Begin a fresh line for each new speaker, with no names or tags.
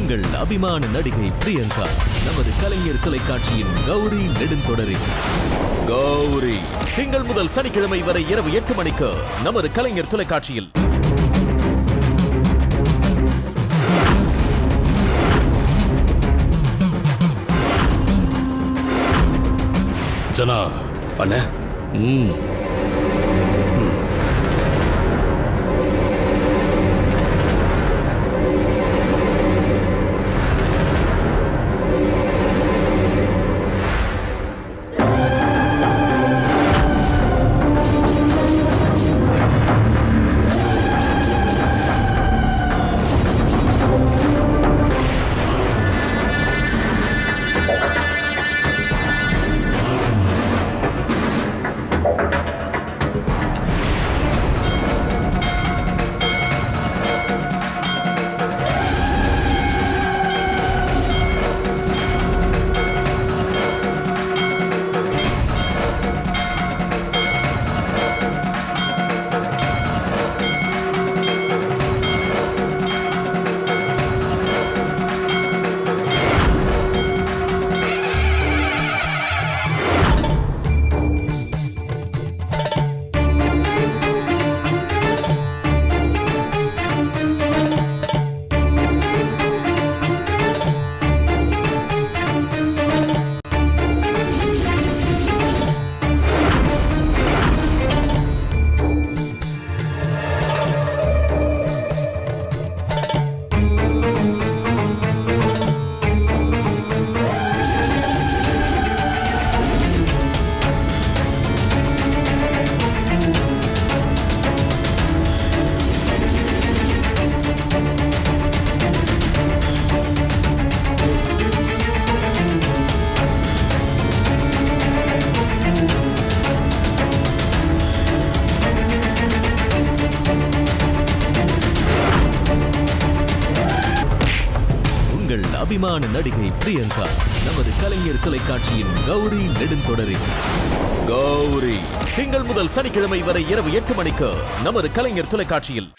உங்கள் அபிமான நடிகை பிரியங்கா நமது கலைஞர் தொலைக்காட்சியின் கௌரி நெடுந்தொடரில் கௌரி திங்கள் முதல் சனிக்கிழமை வரை இரவு 8 மணிக்கு நமது கலைஞர் தொலைக்காட்சியில்.
ஜனா
அண்ணே,
உங்கள் அபிமான நடிகை பிரியங்கா நமது கலைஞர் தொலைக்காட்சியின் கௌரி நெடுந்தொடரில் கௌரி திங்கள் முதல் சனிக்கிழமை வரை இரவு 8 மணிக்கு நமது கலைஞர் தொலைக்காட்சியில்.